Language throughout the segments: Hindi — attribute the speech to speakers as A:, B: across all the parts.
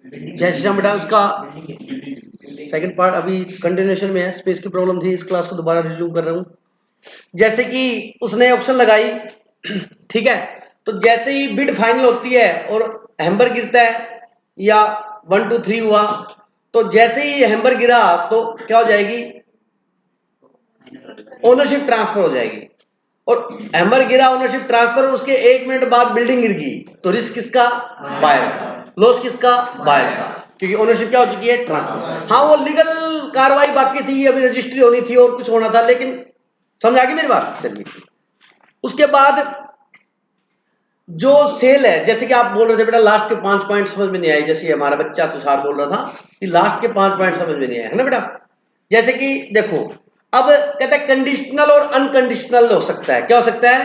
A: जय श्री राम बेटा। उसका सेकंड पार्ट अभी कंटिन्यूएशन में है, स्पेस की प्रॉब्लम थी, इस क्लास को दोबारा रिज्यूम कर रहा हूँ। जैसे कि उसने ऑप्शन लगाई, ठीक है, तो जैसे ही बिड फाइनल होती है और हैम्बर गिरता है या 1 2 3 हुआ, तो जैसे ही हैम्बर गिरा तो क्या हो जाएगी, ओनरशिप ट्रांसफर हो जाएगी। और हैमर गिरा, ओनरशिप ट्रांसफर, उसके 1 मिनट बाद बिल्डिंग गिर गई, तो रिस्क किसका? बायर का। लॉस किसका? बायर का, क्योंकि ओनरशिप क्या हो चुकी है? ट्रांसफर। हाँ, वो लीगल कार्रवाई बाकी थी, अभी रजिस्ट्री होनी थी और कुछ होना था, लेकिन समझ आ गई मेरी बात? चलिए, उसके बाद जो सेल है, जैसे कि आप बोल रहे थे बेटा लास्ट के 5 पॉइंट समझ में नहीं आए, जैसे हमारा बच्चा तुषार बोल रहा था कि लास्ट के 5 पॉइंट समझ में नहीं आए, है ना बेटा? जैसे कि देखो, अब कहता है कंडीशनल और अनकंडीशनल हो सकता है। क्या हो सकता है?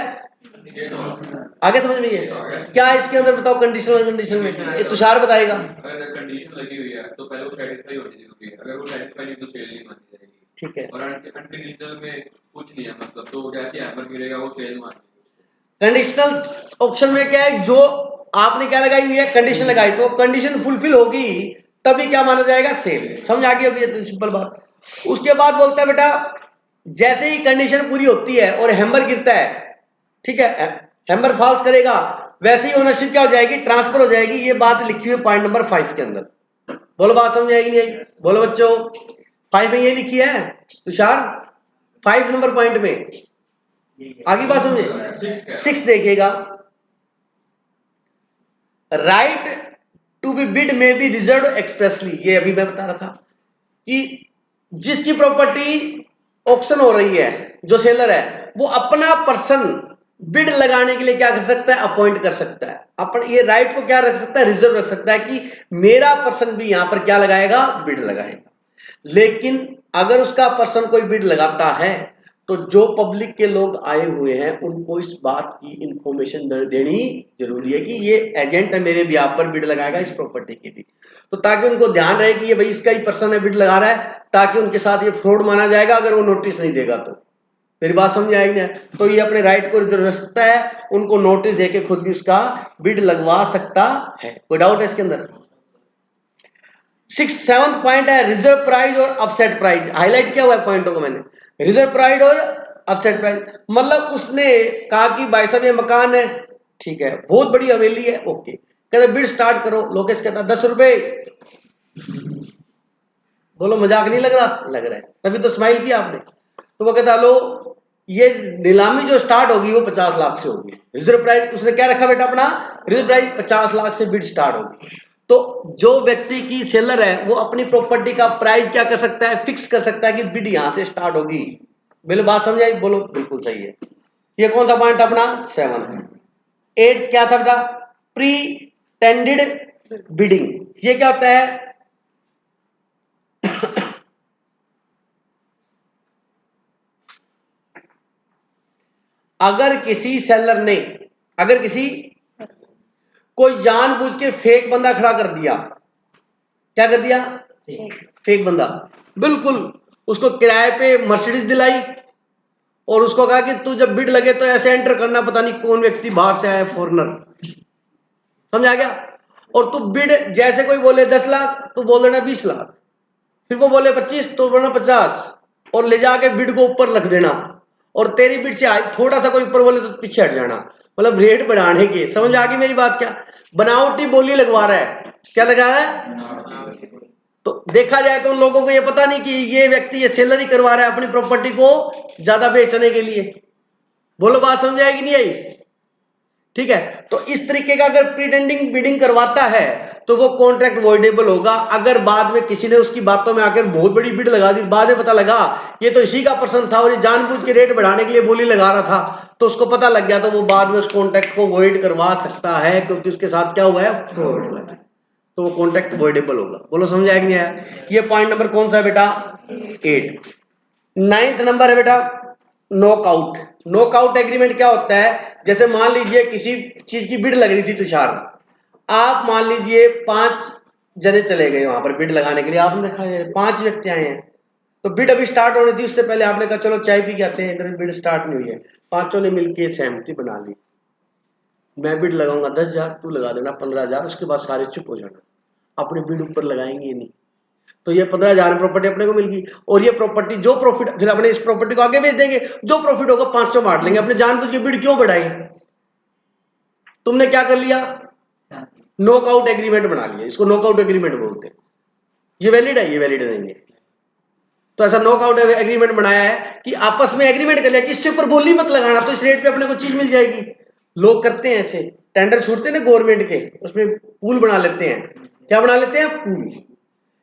A: आगे समझ में ये क्या है इसके अंदर, बताओ कंडीशनल कंडीशन में ये तुषार बताएगा।
B: अगर कंडीशन लगी हुई है तो पहले वो सेटिस्फाई होनी चाहिए, अगर वो सेटिस्फाई नहीं तो सेल नहीं मानी जाएगी।
A: ठीक है,
B: और अनकंडीशनल में कुछ नहीं है, मतलब तो जैसे हैमर गिरेगा वो सेल मानी।
A: कंडीशनल ऑप्शन में क्या है, जो आपने क्या लगाई हुई है, कंडीशन लगाई, तो कंडीशन फुलफिल होगी तभी क्या माना जाएगा? सेल। समझ आ गई होगी, ये तो सिंपल बात। उसके बाद बोलता है बेटा, जैसे ही कंडीशन पूरी होती है और हैमर गिरता है, ठीक है, हैमर फॉल्स करेगा, वैसे ही ओनरशिप क्या हो जाएगी? ट्रांसफर हो जाएगी। ये बात लिखी हुई पॉइंट नंबर 5 के अंदर। बोलो, बात समझ आएगी नहीं आएगी? बोलो बच्चों, 5 में ये लिखी है तुषार, 5 नंबर पॉइंट में आगे बात समझे। 6 देखिएगा, राइट टू बी बिड में बी रिजर्व एक्सप्रेसली। ये अभी मैं बता रहा था कि जिसकी प्रॉपर्टी ऑक्शन हो रही है, जो सेलर है, वो अपना पर्सन बिड लगाने के लिए क्या कर सकता है? अपॉइंट कर सकता है। अपन ये राइट को क्या रख सकता है? रिजर्व रख सकता है कि मेरा पर्सन भी यहां पर क्या लगाएगा? बिड लगाएगा। लेकिन अगर उसका पर्सन कोई बिड लगाता है तो जो पब्लिक के लोग आए हुए हैं उनको इस बात की इंफॉर्मेशन देनी जरूरी है कि ये एजेंट है, मेरे बिहाफ पर बिड लगाएगा इस प्रॉपर्टी की भी, तो ताकि उनको ध्यान रहे कि ये भाई इसका ही पर्सन है, बिड लगा रहा है, ताकि उनके साथ ये फ्रॉड माना जाएगा अगर वो नोटिस नहीं देगा तो। मेरी बात समझ आएगी ना? तो ये अपने राइट को रिजर्व रख सकता है, उनको नोटिस देके खुद भी उसका बिड लगवा सकता है। कोई डाउट है इसके अंदर? 7th पॉइंट है रिजर्व प्राइस और अपसेट प्राइस। हाईलाइट किया हुआ है पॉइंटों को मैंने, रिजर्व प्राइस और अपसेट प्राइस। मतलब उसने कहा कि भाई साहब ये मकान है, ठीक है, बहुत बड़ी हवेली है, ओके, कहते बिड स्टार्ट करो। लोकेश कहता 10 रुपए। बोलो मजाक नहीं लग रहा? लग रहा है, तभी तो स्माइल किया आपने। तो वो कहता लो, ये नीलामी जो स्टार्ट होगी वो 50 लाख से होगी। रिजर्व प्राइस उसने क्या रखा बेटा अपना? रिजर्व प्राइस 50 लाख से बिड स्टार्ट होगी। तो जो व्यक्ति की सेलर है वो अपनी प्रॉपर्टी का प्राइस क्या कर सकता है? फिक्स कर सकता है कि बिड यहां से स्टार्ट होगी। बिल्कुल बात समझ आई? बोलो बिल्कुल सही है। ये कौन सा पॉइंट अपना? 7th। 8th क्या था बेटा? Pre tended bidding. ये क्या होता है? अगर किसी सेलर ने, अगर किसी कोई जानबूझ के फेक बंदा खड़ा कर दिया, क्या कर दिया? फेक बंदा, बिल्कुल उसको किराए पे मर्सिडीज दिलाई और उसको कहा कि तू जब बिड लगे तो ऐसे एंटर करना, पता नहीं कौन व्यक्ति बाहर से आया, फॉरनर। समझ आ गया? और तू बिड जैसे कोई बोले 10 लाख, तू बोल देना 20 लाख, फिर वो बोले 25 तो बोलना 50, और ले जाके बिड को ऊपर रख देना, और तेरी बिड से थोड़ा सा कोई ऊपर बोले तो पीछे हट जाना, मतलब रेट बढ़ाने के। समझ आ गई मेरी बात? क्या बनावटी बोली लगवा रहा है? क्या लगा रहा है? तो देखा जाए तो उन लोगों को ये पता नहीं कि ये व्यक्ति ये सेलर ही करवा रहा है अपनी प्रॉपर्टी को ज्यादा बेचने के लिए। बोलो बात समझ आएगी नहीं आई? ठीक है, तो इस तरीके का अगर प्रीटेंडिंग बिडिंग करवाता है तो वो कॉन्ट्रैक्ट वॉइडेबल होगा। अगर बाद में किसी ने उसकी बातों में आकर बहुत बड़ी बिड लगा दी, बाद में पता लगा ये तो इसी का पर्सन था और ये जानबूझ के रेट बढ़ाने के लिए बोली लगा रहा था, तो उसको पता लग गया, तो वो बाद में उस कॉन्ट्रैक्ट को वॉइड करवा सकता है, क्योंकि उसके साथ क्या हुआ है? फ्रॉड हुआ है, तो वो कॉन्ट्रैक्ट वॉइडेबल होगा। बोलो समझ आएगा नहीं आया? ये पॉइंट नंबर कौन सा है बेटा? 8। 9th नंबर है बेटा नॉकआउट। नॉकआउट एग्रीमेंट क्या होता है? जैसे मान लीजिए किसी चीज की बिड लग रही थी तुषार, आप मान लीजिए 5 जने चले गए वहां पर बिड लगाने के लिए, आपने देखा 5 व्यक्ति आए हैं, तो बिड अभी स्टार्ट होनी थी, उससे पहले आपने कहा चलो चाय पी के आते हैं, इधर बिड स्टार्ट नहीं हुई है, पांचों ने मिलकर सहमति बना ली, मैं बिड लगाऊंगा 10,000, तू लगा देना 15,000, उसके बाद सारे चुप हो जाना। अपने बिड ऊपर लगाएंगे नहीं। तो ये 15,000 में प्रॉपर्टी अपने को मिल गई, और ये प्रॉपर्टी जो प्रॉफिट, फिर अपने इस प्रॉपर्टी को आगे बेच देंगे, जो प्रॉफिट होगा 500 बांट लेंगे। अपने जानबूझ के बिड क्यों बढ़ाई? तुमने क्या कर लिया? नॉकआउट एग्रीमेंट बना लिया, इसको नॉकआउट एग्रीमेंट बोलते हैं। ये वैलिड है? ये वैलिड नहीं है। तो ऐसा नॉकआउट एग्रीमेंट बनाया है कि आपस में एग्रीमेंट कर लिया कि इससे ऊपर बोली मत लगाना, तो इस रेट पे अपने को चीज मिल जाएगी। लोग करते हैं ऐसे, टेंडर छूटते हैं ना गवर्नमेंट के, उसमें पूल बना लेते हैं। क्या बना लेते हैं? पूल।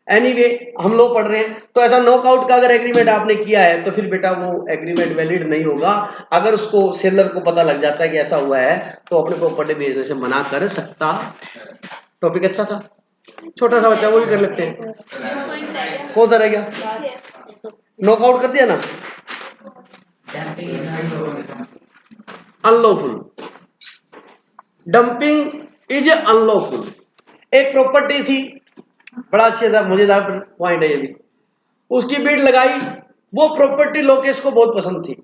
A: एनीवे, हम लोग पढ़ रहे हैं। तो ऐसा नॉकआउट का अगर एग्रीमेंट आपने किया है तो फिर बेटा वो एग्रीमेंट वैलिड नहीं होगा। अगर उसको सेलर को पता लग जाता है कि ऐसा हुआ है तो अपने प्रॉपर्टी बेचने से मना कर सकता। टॉपिक अच्छा था, छोटा सा बच्चा वो भी कर लेते हैं। कौन सा रह गया? नॉकआउट कर दिया ना। Unlawful, dumping is unlawful. एक प्रॉपर्टी थी, बड़ा अच्छा था, मजेदार पॉइंट है ये भी। उसकी बिड लगाई, वो प्रॉपर्टी लोकेश को बहुत पसंद थी,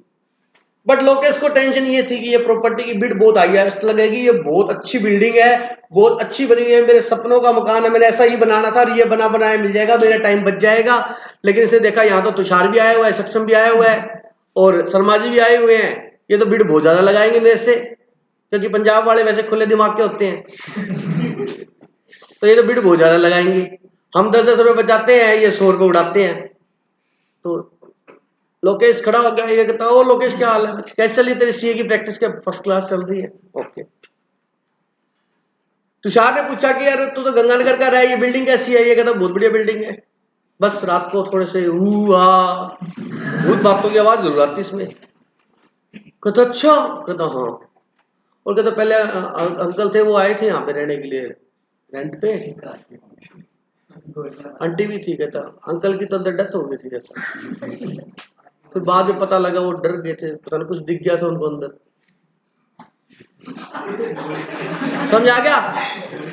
A: बट लोकेश को टेंशन ये थी कि ये प्रॉपर्टी की बिड बहुत हाईएस्ट लगेगी, ये बहुत अच्छी बिल्डिंग है, बहुत अच्छी बनी हुई है, मेरे सपनों का मकान है, मैंने ऐसा ही बनाना था और ये बना बनाया मिल जाएगा, मेरा टाइम बच जाएगा। लेकिन इसने देखा यहाँ तो तुषार भी आया हुआ है, सक्षम भी आया हुआ है और शर्मा जी भी आए हुए हैं, ये तो बिड बहुत ज्यादा लगाएंगे मेरे से, क्योंकि पंजाब वाले वैसे खुले दिमाग के होते हैं। तो ये तो बिड बहुत ज्यादा लगाएंगे, हम 10-10 रुपए बचाते हैं, ये 100 रुपए उड़ाते हैं। तो लोकेश खड़ा हो गया, ये कहता है, ओ लोकेश क्या हाल है, कैसे चली तेरी सीए की प्रैक्टिस? क्या फर्स्ट क्लास चल रही है? ओके। तुषार ने पूछा कि यार तू तो गंगानगर का रहा है, ये बिल्डिंग कैसी है? ये कहता बहुत बढ़िया बिल्डिंग है, बस रात को थोड़े से भूत बातों की आवाज जरूर आती इसमें। कहता अच्छा? कहता हाँ। और कहता पहले अंकल थे, वो आए थे यहाँ पे रहने के लिए रेंट पे, आंटी भी थी। कहता अंकल की तो अंदर डेथ हो गई थी। कहता फिर बाद में पता लगा वो डर गए थे, पता नहीं कुछ दिख गया था उनको अंदर। समझ आ गया?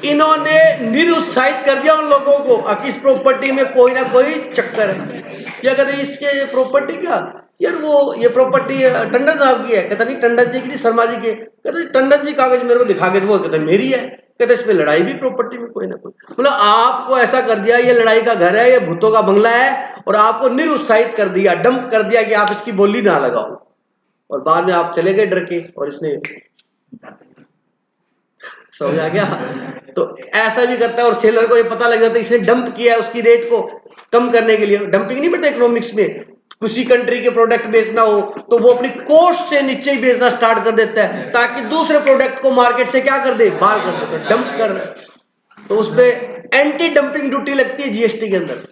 A: इन्होंने निरुत्साहित कर दिया उन लोगों को कि इस प्रॉपर्टी में कोई ना कोई चक्कर है। क्या कहते इसके प्रॉपर्टी क्या यार, वो ये प्रॉपर्टी टंडन साहब की है। कहता नहीं टंडन जी की नहीं, शर्मा जी की। कहते टंडन जी कागज मेरे को दिखा के, वो कहते मेरी है। कहते इसमें लड़ाई भी प्रॉपर्टी में कोई ना कोई, मतलब आपको ऐसा कर दिया ये लड़ाई का घर है, ये भूतों का बंगला है, और आपको निरुत्साहित कर दिया, डंप कर दिया कि आप इसकी बोली ना लगाओ, और बाद में आप चले गए डर के, और इसने समझ आ गया? तो ऐसा भी करता है, और सेलर को ये पता लग जाता है इसने डंप किया है, उसकी रेट को कम करने के लिए। डंपिंग नहीं बेटा इकोनॉमिक्स में, किसी कंट्री के प्रोडक्ट बेचना हो तो वो अपनी कॉस्ट से नीचे ही बेचना स्टार्ट कर देता है, ताकि दूसरे प्रोडक्ट को मार्केट से क्या कर दे, बाहर कर दे, तो डंप कर। तो उस पर एंटी डंपिंग ड्यूटी लगती है जीएसटी के अंदर।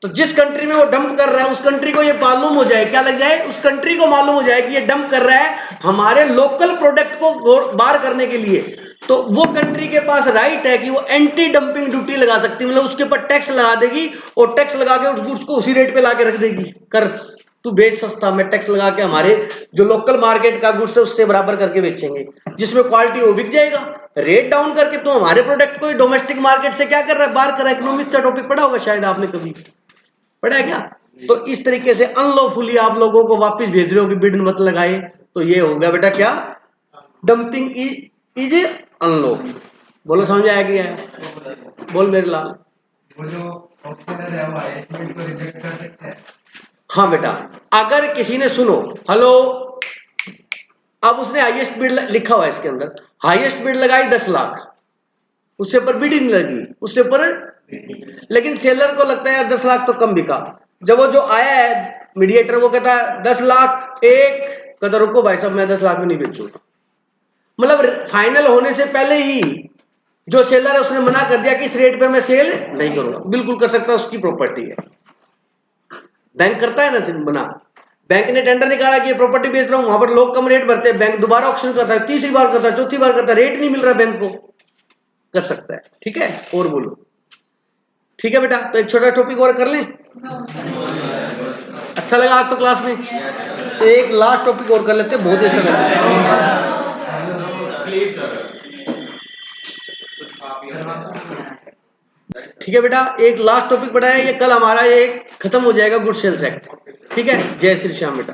A: तो जिस कंट्री में वो डंप कर रहा है उस कंट्री को ये मालूम हो जाए, क्या लग जाए, उस कंट्री को मालूम हो जाए कि ये डंप कर रहा है हमारे लोकल प्रोडक्ट को बाहर करने के लिए, तो वो कंट्री के पास राइट है कि वो एंटी डंपिंग ड्यूटी लगा सकती है, मतलब उसके ऊपर टैक्स लगा देगी, और टैक्स लगा के उस गुड्स को उसी रेट पे लाके रख देगी, कर तू बेच सस्ता, मैं टैक्स लगा के हमारे जो लोकल मार्केट का गुड्स है उससे बराबर करके बेचेंगे, जिसमें क्वालिटी वो बिक जाएगा, रेट डाउन करके। तो हमारे प्रोडक्ट को डोमेस्टिक मार्केट से क्या कर रहा है, बाहर कर रहा है। इकोनॉमिक का टॉपिक पढ़ा होगा शायद आपने, कभी पढ़ा है क्या? तो इस तरीके से अनलॉफुली आप लोगों को वापस भेज रहे हो कि बिड मत लगाए, तो ये हो गया बेटा क्या, डंपिंग इज अनलॉफुल। बोलो समझ आया क्या है? बोल मेरे लाल।
C: वो जो ऑप्शनर है वो आईएसबीड को रिजेक्ट कर सकते हैं।
A: हाँ बेटा, अगर किसी ने सुनो हेलो, अब उसने हाईएस्ट बिड लिखा हुआ है इसके अंदर, हाईएस्ट बिड लगाई 10 लाख, उससे ऊपर बिड ही नहीं लगी, उससे ऊपर, लेकिन सेलर को लगता है यार 10 लाख तो कम बिका। जब वो जो आया है मीडिएटर, वो कहता है 10 लाख एक, कहता रुको भाई साहब मैं 10 लाख में नहीं बेचूंगा। मतलब फाइनल होने से पहले ही जो सेलर है उसने मना कर दिया कि इस रेट पे मैं सेल नहीं करूंगा। बिल्कुल कर सकता है, उसकी प्रॉपर्टी है। बैंक करता है ना मना, बैंक ने टेंडर निकाला कि ये प्रॉपर्टी बेच रहा हूं, वहां पर लोग कम रेट भरते हैं, बैंक दोबारा ऑक्शन करता है, तीसरी बार करता है, चौथी बार करता है, रेट नहीं मिल रहा बैंक को, कर सकता है। ठीक है, और बोलो। ठीक है बेटा, तो एक छोटा टॉपिक और कर लें। अच्छा लगा आज तो क्लास में? तो एक लास्ट टॉपिक और कर लेते हैं, बहुत अच्छा लगा। ठीक है बेटा, एक लास्ट टॉपिक पढ़ाया, ये कल हमारा ये खत्म हो जाएगा, गुड सेल्स एक्ट। ठीक है, जय श्री श्याम बेटा।